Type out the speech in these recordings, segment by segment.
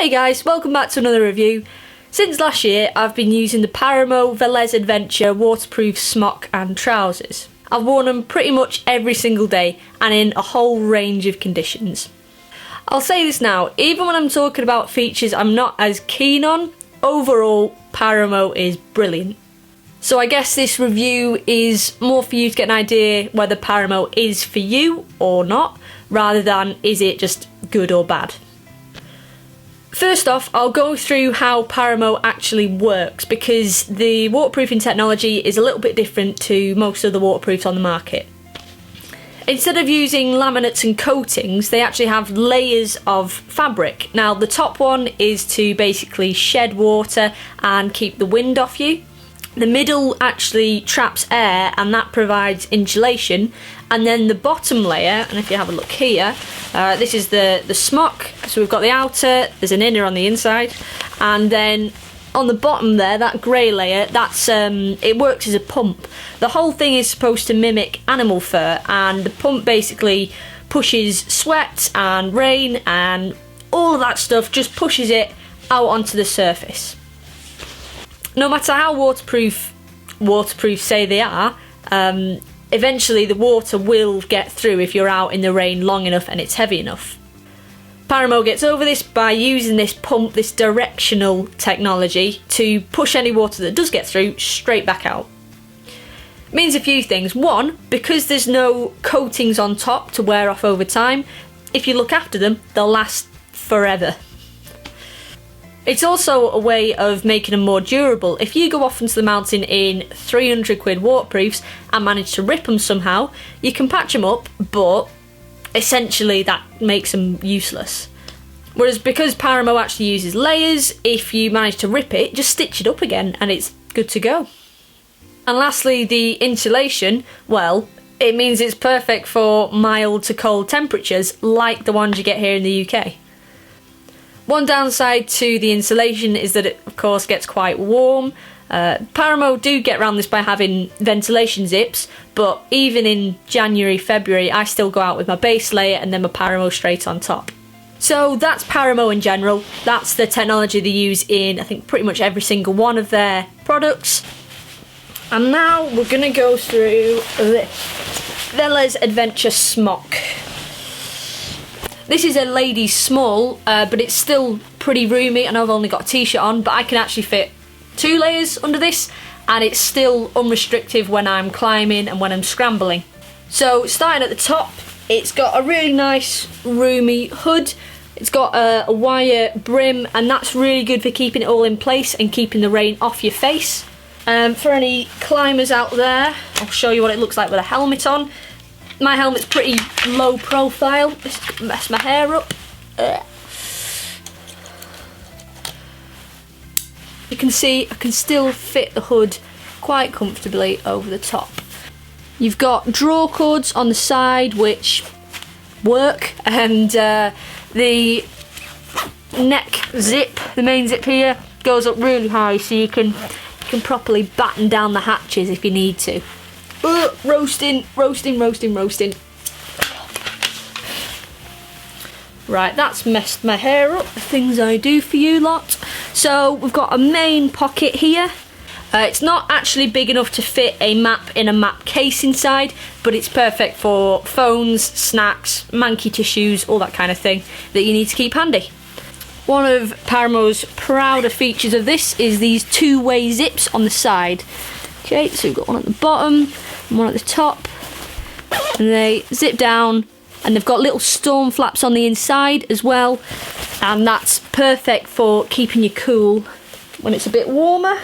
Hey guys, welcome back to another review. Since last year I've been using the PARAMO Velez Adventure waterproof smock and trousers. I've worn them pretty much every single day and in a whole range of conditions. I'll say this now, even when I'm talking about features I'm not as keen on, overall PARAMO is brilliant. So I guess this review is more for you to get an idea whether PARAMO is for you or not, rather than is it just good or bad. First off, I'll go through how PARAMO actually works because the waterproofing technology is a little bit different to most of the waterproofs on the market. Instead of using laminates and coatings, they actually have layers of fabric. Now the top one is to basically shed water and keep the wind off you. The middle actually traps air and that provides insulation, and then the bottom layer, and if you have a look here, this is the smock. So we've got the outer, there's an inner on the inside, and then on the bottom there, that grey layer, that's it works as a pump. The whole thing is supposed to mimic animal fur, and the pump basically pushes sweat and rain and all of that stuff, just pushes it out onto the surface. No matter how waterproof say they are, eventually the water will get through if you're out in the rain long enough and it's heavy enough. PARAMO gets over this by using this pump, this directional technology, to push any water that does get through straight back out. It means a few things. One, because there's no coatings on top to wear off over time, if you look after them, they'll last forever. It's also a way of making them more durable. If you go off into the mountain in 300 quid waterproofs and manage to rip them somehow, you can patch them up, but essentially that makes them useless. Whereas because PARAMO actually uses layers, if you manage to rip it, just stitch it up again and it's good to go. And lastly, the insulation, well, it means it's perfect for mild to cold temperatures like the ones you get here in the UK. One downside to the insulation is that it of course gets quite warm. PARAMO do get around this by having ventilation zips, but even in January, February I still go out with my base layer and then my PARAMO straight on top. So that's PARAMO in general. That's the technology they use in I think pretty much every single one of their products. And now we're going to go through the Velez Adventure Smock. This is a ladies small, but it's still pretty roomy. I know I've only got a t-shirt on, but I can actually fit 2 layers under this, and it's still unrestricted when I'm climbing and when I'm scrambling. So starting at the top, it's got a really nice roomy hood. It's got a wire brim, and that's really good for keeping it all in place and keeping the rain off your face. For any climbers out there, I'll show you what it looks like with a helmet on. My helmet's pretty low profile, just mess my hair up. You can see I can still fit the hood quite comfortably over the top. You've got draw cords on the side which work, and the neck zip, the main zip here, goes up really high so you can properly batten down the hatches if you need to. Roasting. Right, that's messed my hair up, the things I do for you lot. So we've got a main pocket here. It's not actually big enough to fit a map in a map case inside, but it's perfect for phones, snacks, manky tissues, all that kind of thing that you need to keep handy. One of PARAMO's prouder features of this is these 2-way zips on the side. Okay, so we've got one at the bottom, one at the top, and they zip down, and they've got little storm flaps on the inside as well, and that's perfect for keeping you cool when it's a bit warmer.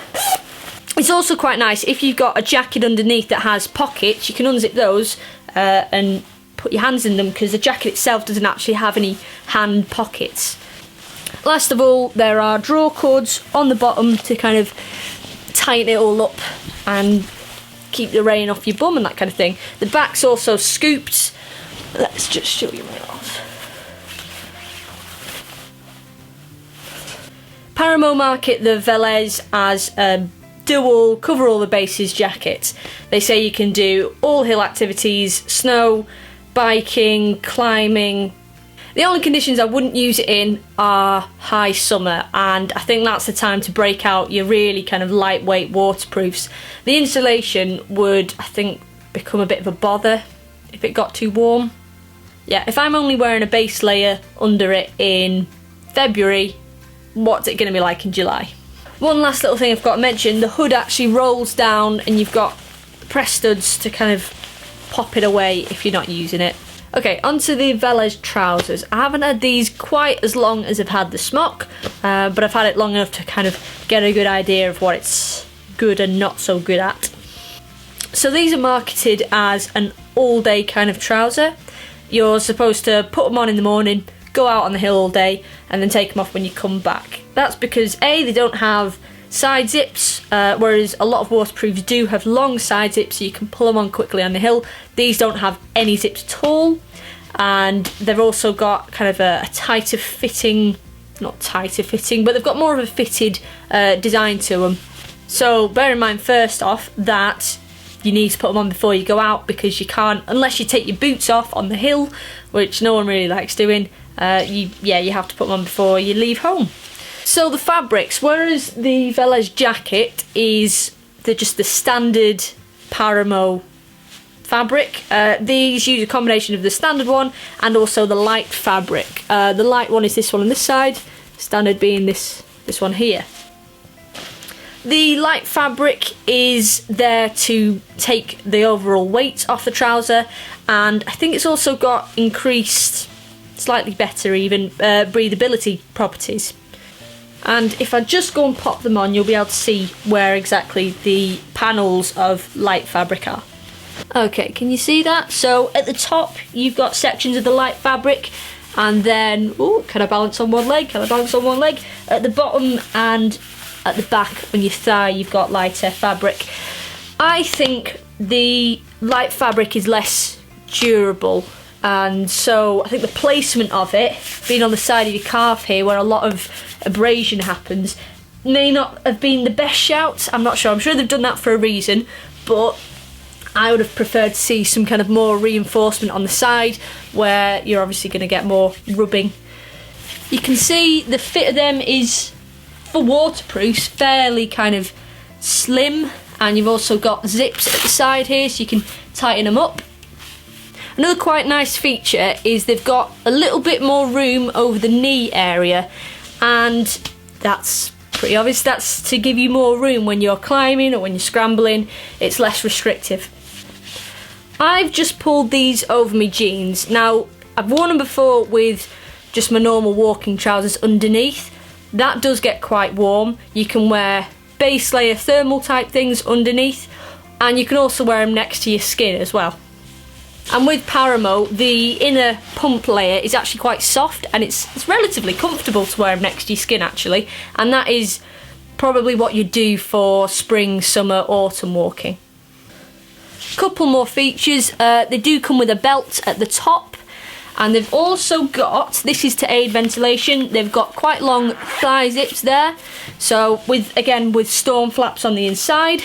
It's also quite nice if you've got a jacket underneath that has pockets, you can unzip those and put your hands in them, because the jacket itself doesn't actually have any hand pockets. Last of all, there are draw cords on the bottom to kind of tighten it all up and keep the rain off your bum and that kind of thing. The back's also scooped. Let's just show you right off. PARAMO market the Velez as a dual cover all the bases jacket. They say you can do all hill activities, snow, biking, climbing, The only conditions I wouldn't use it in are high summer, and I think that's the time to break out your really kind of lightweight waterproofs. The insulation would, I think, become a bit of a bother if it got too warm. Yeah, if I'm only wearing a base layer under it in February, what's it going to be like in July? One last little thing I've got to mention, the hood actually rolls down and you've got press studs to kind of pop it away if you're not using it. Okay, onto the Velez trousers. I haven't had these quite as long as I've had the smock, but I've had it long enough to kind of get a good idea of what it's good and not so good at. So these are marketed as an all-day kind of trouser. You're supposed to put them on in the morning, go out on the hill all day, and then take them off when you come back. That's because A, they don't have side zips, whereas a lot of waterproofs do have long side zips so you can pull them on quickly on the hill. These don't have any zips at all, and they've also got kind of a tighter fitting, not tighter fitting, but they've got more of a fitted design to them. So bear in mind first off that you need to put them on before you go out, because you can't, unless you take your boots off on the hill, which no one really likes doing, you have to put them on before you leave home. So the fabrics, whereas the Velez jacket is just the standard Paramo fabric, these use a combination of the standard one and also the light fabric. The light one is this one on this side, standard being this one here. The light fabric is there to take the overall weight off the trouser, and I think it's also got increased, slightly better even, breathability properties. And if I just go and pop them on, you'll be able to see where exactly the panels of light fabric are. Okay, can you see that? So at the top you've got sections of the light fabric, and then, ooh, can I balance on one leg? Can I balance on one leg? At the bottom and at the back on your thigh you've got lighter fabric. I think the light fabric is less durable, and so I think the placement of it, being on the side of your calf here where a lot of abrasion happens, may not have been the best shout. I'm not sure. I'm sure they've done that for a reason, but I would have preferred to see some kind of more reinforcement on the side where you're obviously going to get more rubbing. You can see the fit of them is, for waterproofs, fairly kind of slim, and you've also got zips at the side here so you can tighten them up. Another quite nice feature is they've got a little bit more room over the knee area, and that's pretty obvious. That's to give you more room when you're climbing or when you're scrambling. It's less restrictive. I've just pulled these over my jeans. Now, I've worn them before with just my normal walking trousers underneath. That does get quite warm. You can wear base layer thermal type things underneath, and you can also wear them next to your skin as well. And with Paramo, the inner pump layer is actually quite soft, and it's relatively comfortable to wear them next to your skin actually, and that is probably what you do for spring, summer, autumn walking. Couple more features, they do come with a belt at the top, and they've also got, this is to aid ventilation, they've got quite long thigh zips there, so with storm flaps on the inside.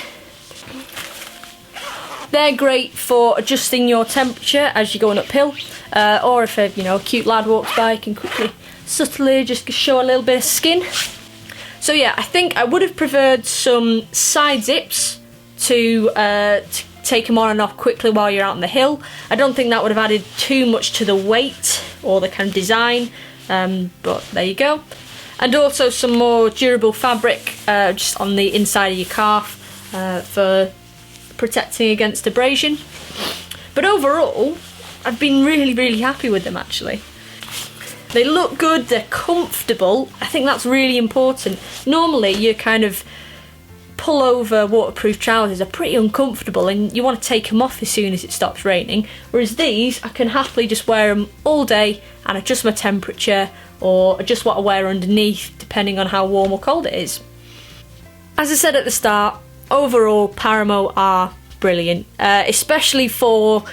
They're great for adjusting your temperature as you're going uphill, or if a cute lad walks by, you can quickly, subtly just show a little bit of skin. So yeah, I think I would have preferred some side zips to take them on and off quickly while you're out on the hill. I don't think that would have added too much to the weight or the kind of design, but there you go. And also some more durable fabric just on the inside of your calf for protecting against abrasion. But overall, I've been really happy with them actually. They look good, they're comfortable. I think that's really important. Normally your kind of pullover waterproof trousers are pretty uncomfortable and you want to take them off as soon as it stops raining, whereas these, I can happily just wear them all day and adjust my temperature or adjust what I wear underneath depending on how warm or cold it is. As I said at the start, overall Paramo are brilliant, especially for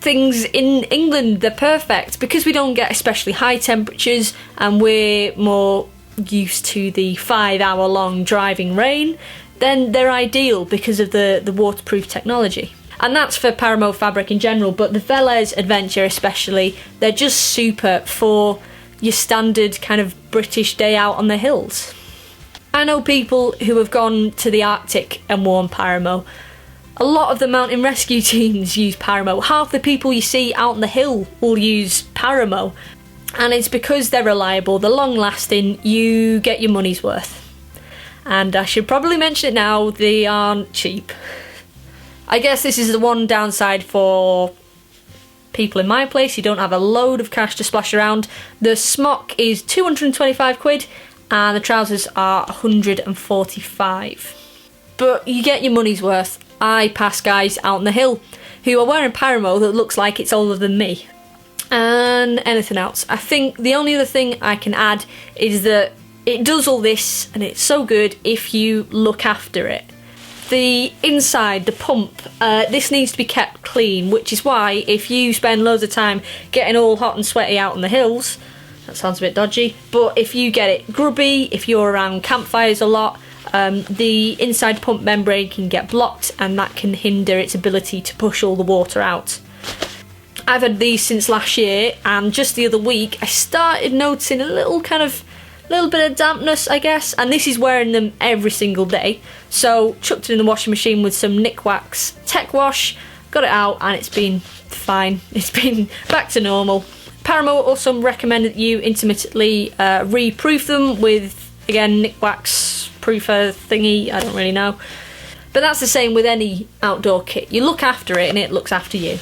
things in England. They're perfect because we don't get especially high temperatures and we're more used to the 5-hour long driving rain. Then they're ideal because of the waterproof technology. And that's for Paramo fabric in general, but the Velez Adventure especially, they're just super for your standard kind of British day out on the hills. I know people who have gone to the Arctic and worn Paramo. A lot of the mountain rescue teams use Paramo. Half the people you see out on the hill will use Paramo. And it's because they're reliable, they're long lasting, you get your money's worth. And I should probably mention it now, they aren't cheap. I guess this is the one downside for people in my place who don't have a load of cash to splash around. The smock is 225 quid and the trousers are 145. But you get your money's worth. I pass guys out on the hill who are wearing Paramo that looks like it's older than me. And anything else. I think the only other thing I can add is that it does all this and it's so good if you look after it. The inside, the pump, this needs to be kept clean, which is why if you spend loads of time getting all hot and sweaty out on the hills, that sounds a bit dodgy, but if you get it grubby, if you're around campfires a lot, the inside pump membrane can get blocked and that can hinder its ability to push all the water out. I've had these since last year, and just the other week I started noticing a little bit of dampness, I guess, and this is wearing them every single day. So chucked it in the washing machine with some Nick Wax Tech Wash, got it out and it's been fine. It's been back to normal. Paramo also recommend that you intermittently re-proof them with, again, Nick Wax proofer thingy, I don't really know. But that's the same with any outdoor kit. You look after it and it looks after you.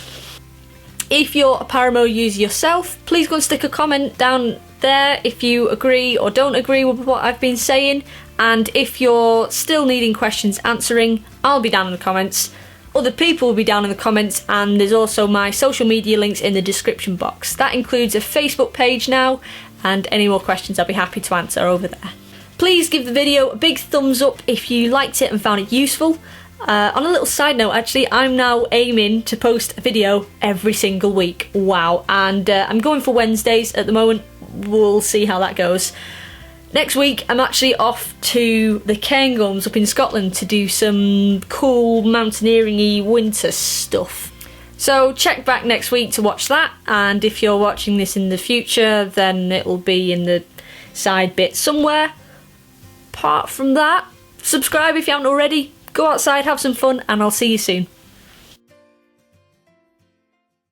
If you're a Paramo user yourself, please go and stick a comment down there if you agree or don't agree with what I've been saying, and if you're still needing questions answering, I'll be down in the comments, other people will be down in the comments, and there's also my social media links in the description box. That includes a Facebook page now, and any more questions I'll be happy to answer over there. Please give the video a big thumbs up if you liked it and found it useful. On a little side note, actually, I'm now aiming to post a video every single week. Wow. And I'm going for Wednesdays at the moment. We'll see how that goes. Next week, I'm actually off to the Cairngorms up in Scotland to do some cool mountaineering-y winter stuff. So check back next week to watch that. And if you're watching this in the future, then it'll be in the side bit somewhere. Apart from that, subscribe if you haven't already. Go outside, have some fun, and I'll see you soon.